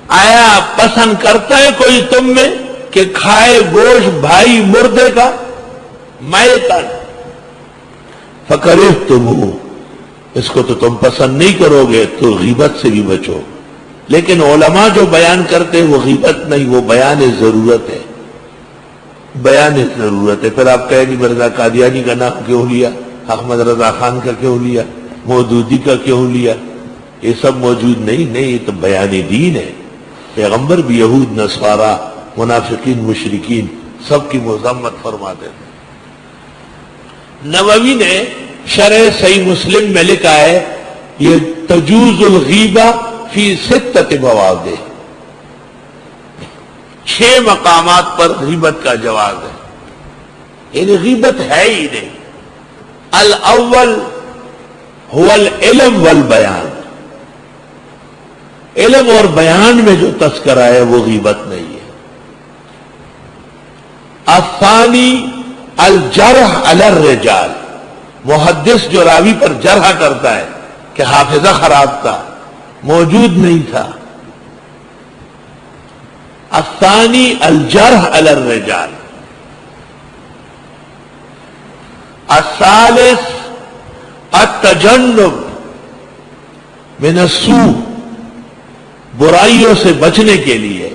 آیا پسند کرتا ہے کوئی تم میں کہ کھائے گوشت بھائی مردے کا؟ میتن فکرہتموہ، اس کو تو تم پسند نہیں کرو گے، تو غیبت سے بھی بچو۔ لیکن علماء جو بیان کرتے وہ غیبت نہیں، وہ بیان ضرورت ہے، بیان ضرورت ہے۔ پھر آپ کہیں گے مرزا قادیانی کا نام کیوں لیا، احمد رضا خان کا کیوں لیا، مودودی کا کیوں لیا؟ یہ سب موجود نہیں، یہ تو بیان دین ہے۔ پیغمبر بھی یہود، نصارہ، منافقین، مشرکین سب کی مذمت فرماتے ہیں۔ نووی نے شرح صحیح مسلم میں لکھا ہے یہ تجوز الغیبہ فی ستۃ مواضع، 6 مقامات پر غیبت کا جواز ہے، یعنی غیبت ہے ہی نہیں۔ الاول هو العلم والبیان، علم اور بیان میں جو تذکرہ ہے وہ غیبت نہیں ہے۔ الثانی الجرح علی الرجال، محدث جو راوی پر جرح کرتا ہے کہ حافظہ خراب تھا، موجود نہیں تھا۔ الثانی الجرح علی الرجال۔ الثالث التجنب من السوء، برائیوں سے بچنے کے لیے۔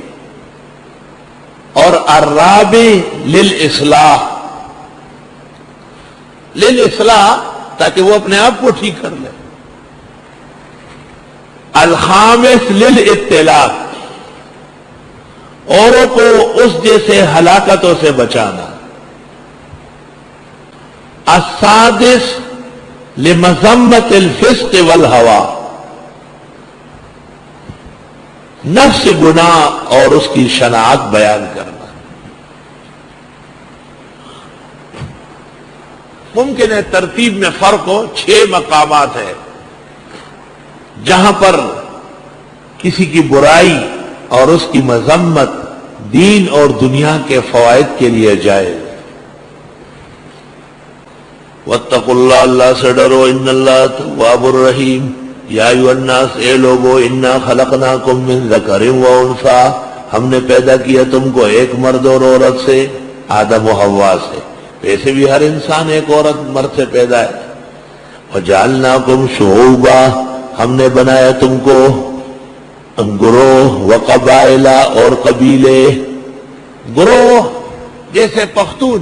اور الرابع للاصلاح، تاکہ وہ اپنے آپ کو ٹھیک کر لے۔ الخامس للاطلاع، اوروں کو اس جیسے ہلاکتوں سے بچانا۔ السادس لمذمت الفسق والہوا، نفس گناہ اور اس کی شناعت بیان کرنا۔ ممکن ہے ترتیب میں فرق ہو، 6 مقامات ہیں جہاں پر کسی کی برائی اور اس کی مذمت دین اور دنیا کے فوائد کے لیے جائز۔ واتقوا اللہ، اللہ سے ڈرو، ان اللہ تواب الرحیم، یا ایھا الناس، اے لوگو، انا خلقناکم من ذکر و انثی، ہم نے پیدا کیا تم کو ایک مرد اور عورت سے، آدم و حوا سے۔ ویسے بھی ہر انسان ایک عورت مرد سے پیدا ہے۔ وجعلناکم شعوبا، ہم نے بنایا تم کو گروہ، وقبائل، اور قبیلے۔ گروہ جیسے پختون،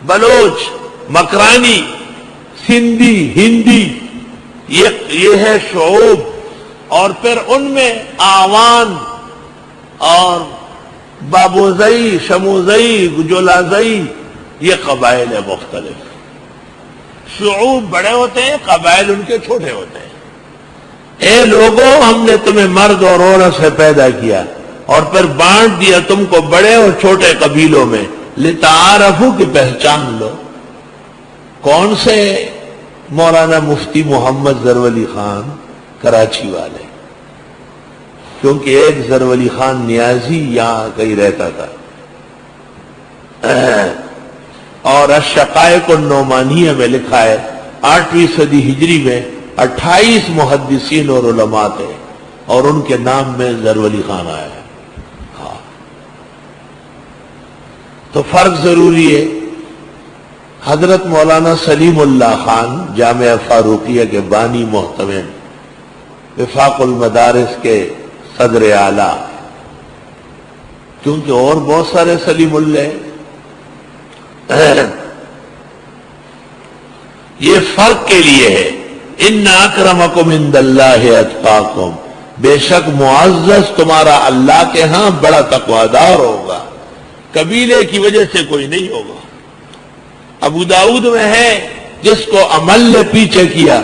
بلوچ، مکرانی، سندھی، ہندی، یہ ہے شعوب۔ اور پھر ان میں آوان اور بابوزئی، شموزئی، گجولازئی، یہ قبائل مختلف۔ شعوب بڑے ہوتے ہیں، قبائل ان کے چھوٹے ہوتے ہیں۔ اے لوگوں، ہم نے تمہیں مرد اور عورت سے پیدا کیا اور پھر بانٹ دیا تم کو بڑے اور چھوٹے قبیلوں میں، لتعارفوا، کی پہچان لو۔ کون سے؟ مولانا مفتی محمد ظفرعلی خان کراچی والے، کیونکہ ایک ظفرعلی خان نیازی یہاں کہیں رہتا تھا۔ اور الشقائق النعمانیہ میں لکھا ہے 8ویں صدی ہجری میں 28 محدثین اور علماء تھے اور ان کے نام میں ظفرعلی خان آیا ہے۔ ہاں، تو فرق ضروری ہے۔ حضرت مولانا سلیم اللہ خان جامعہ فاروقیہ کے بانی محتمم، وفاق المدارس کے صدر اعلیٰ، کیونکہ اور بہت سارے سلیم اللہ ہیں۔ یہ فرق کے لیے ہے۔ ان اکرمکم عند اللہ اتقاکم، بے شک معزز تمہارا اللہ کے ہاں بڑا تقوادار ہوگا، قبیلے کی وجہ سے کوئی نہیں ہوگا۔ ابو داؤد میں ہے جس کو عمل نے پیچھے کیا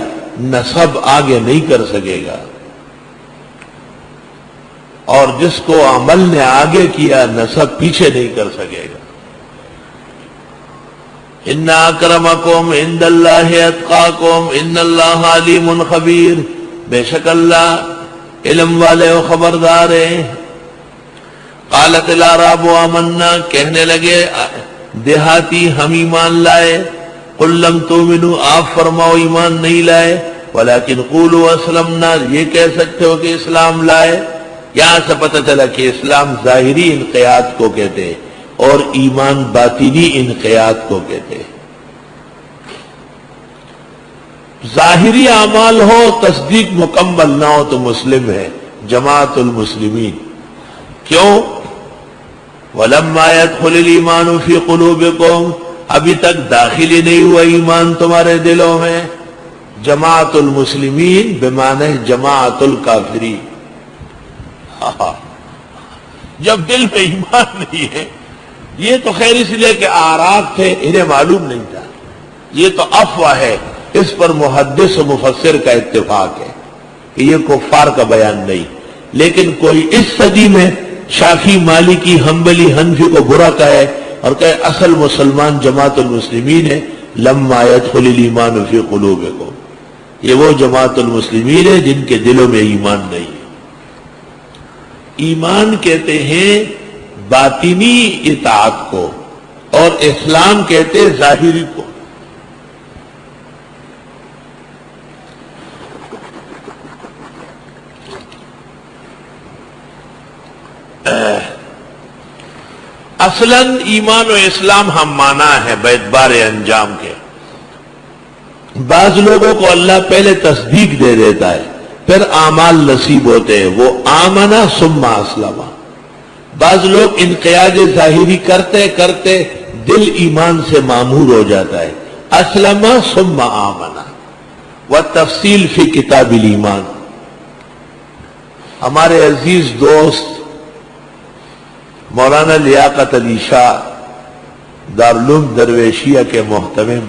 نسب آگے نہیں کر سکے گا، اور جس کو عمل نے آگے کیا نسب پیچھے نہیں کر سکے گا۔ ان اکرمکم عند اللہ اتقاکم ان اللہ علیم خبیر، بے شک اللہ علم والے و خبردار ہے۔ قالت الاعراب آمنا، کہنے لگے دیہاتی ہم ایمان لائے۔ قل لم تؤمنوا، آپ فرماؤ ایمان نہیں لائے، ولکن قولوا اسلمنا، یہ کہہ سکتے ہو کہ اسلام لائے۔ یہاں سے پتہ چلا کہ اسلام ظاہری انقیاد کو کہتے ہیں اور ایمان باطنی انقیاد کو کہتے ہیں۔ ظاہری اعمال ہو، تصدیق مکمل نہ ہو تو مسلم ہے، جماعت المسلمین۔ کیوں؟ وَلَمَّا يَدْخُلِ الْإِيمَانُ فِي قُلُوبِكُمْ، ابھی تک داخل ہی نہیں ہوا ایمان تمہارے دلوں میں۔ جماعت المسلمین بمعنی جماعت الکافرین۔ جب دل میں ایمان نہیں ہے، یہ تو خیر اس لیے کہ اعراب تھے، انہیں معلوم نہیں تھا، یہ تو افواہ ہے، اس پر محدث و مفسر کا اتفاق ہے کہ یہ کفار کا بیان نہیں۔ لیکن کوئی اس صدی میں شافعی، مالکی، حنبلی، حنفی کو برا کہے اور کہے اصل مسلمان جماعت المسلمین ہے، لما يدخل الایمان فی قلوبکم، یہ وہ جماعت المسلمین ہے جن کے دلوں میں ایمان نہیں ہے۔ ایمان کہتے ہیں باطنی اطاعت کو اور اسلام کہتے ہیں ظاہری کو۔ اصلاً ایمان و اسلام ہم مانا ہے باعتبار انجام کے۔ بعض لوگوں کو اللہ پہلے تصدیق دے دیتا ہے، پھر اعمال نصیب ہوتے ہیں، وہ آمنا ثم اسلم۔ بعض لوگ انقیاد ظاہری کرتے کرتے دل ایمان سے معمور ہو جاتا ہے، اسلم ثم آمنا، والتفصیل فی کتاب الایمان۔ ہمارے عزیز دوست مولانا لیاقت علی شاہ دارالعلوم درویشیہ کے محتمم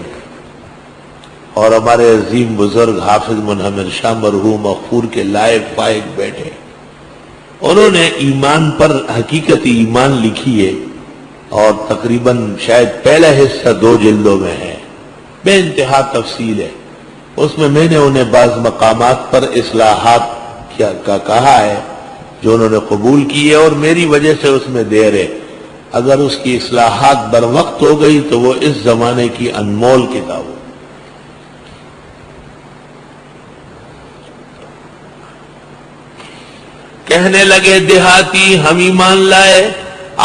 اور ہمارے عظیم بزرگ حافظ منہمر شاہ مرحوم مغفور کے لائق فائق بیٹھے، انہوں نے ایمان پر حقیقت ایمان لکھی ہے اور تقریباً شاید پہلا حصہ 2 جلدوں میں ہے، بے انتہا تفصیل ہے۔ اس میں نے انہیں بعض مقامات پر اصلاحات کا کہا ہے جو انہوں نے قبول کی ہے، اور میری وجہ سے اس میں دیر ہے۔ اگر اس کی اصلاحات بر وقت ہو گئی تو وہ اس زمانے کی انمول کتاب ہو۔ کہنے لگے دیہاتی ہم ایمان لائے،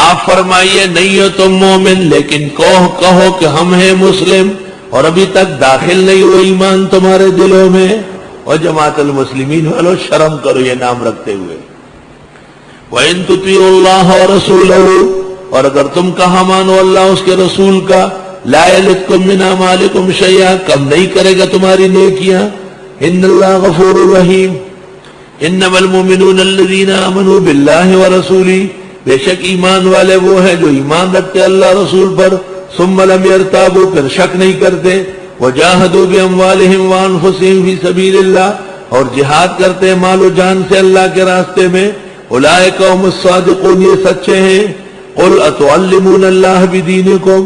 آپ فرمائیے نہیں ہو تم مومن، لیکن کہو کہ ہم ہیں مسلم، اور ابھی تک داخل نہیں ہو ایمان تمہارے دلوں میں۔ اور جماعت المسلمین والو شرم کرو یہ نام رکھتے ہوئے۔ وَإِن تُطِيعُوا اللَّهَ وَرَسُولَهُ، اور اگر تم کہا مانو اللہ اس کے رسول کا، لَا يَلِتْكُم مِّنْ أَعْمَالِكُمْ شَيْئًا، کم نہیں کرے گا تمہاری نیکیاں۔ إِنَّ اللَّهَ غَفُورٌ رَحِيمٌ، إِنَّمَا الْمُؤْمِنُونَ الَّذِينَ آمَنُوا بِاللَّهِ وَرَسُولِهِ، بے شک ایمان والے وہ ہیں جو ایمان رکھتے اللہ رسول پر، ثُمَّ لَمْ يَرْتَابُوا، پھر شک نہیں کرتے، وَجَاهَدُوا بِأَمْوَالِهِمْ وَأَنفُسِهِمْ فِي سَبِيلِ اللَّهِ، اور جہاد کرتے ہیں مال و جان سے اللہ کے راستے میں، اولئک هم الصادقون، یہ سچے ہیں۔ قل اتعلمون اللہ بدینکم،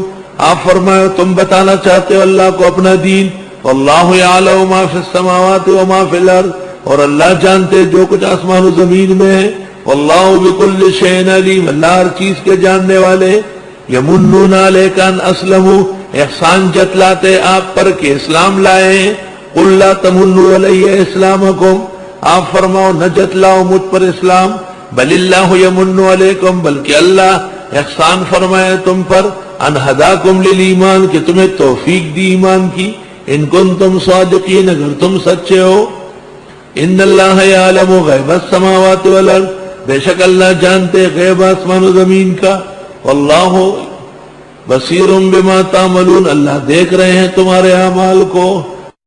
آپ فرماؤ تم بتانا چاہتے ہو اللہ کو اپنا دین، واللہ یعلم ما فی السماوات وما فی الارض، اور اللہ جانتے جو کچھ آسمان و زمین میں ہے، واللہ بکل شیء علیم، اللہ ہر چیز کے جاننے والے۔ یمنون علیک ان اسلموا، احسان جتلاتے آپ پر کہ اسلام لائے ہیں، قل لا تمنوا علی اسلامکم، آپ فرماؤ نہ جتلاؤ مجھ پر اسلام، بل اللہ یمن علیکم، بلکہ اللہ احسان فرمائے تم پر، ان ہداکم للایمان، کہ تمہیں توفیق دی ایمان کی، ان کنتم صادقین، اگر تم سچے ہو۔ ان اللہ یعلم غیب السماوات والارض، بے شک اللہ جانتے غیب آسمان و زمین کا، واللہ بصیر بما تعملون، اللہ دیکھ رہے ہیں تمہارے اعمال کو۔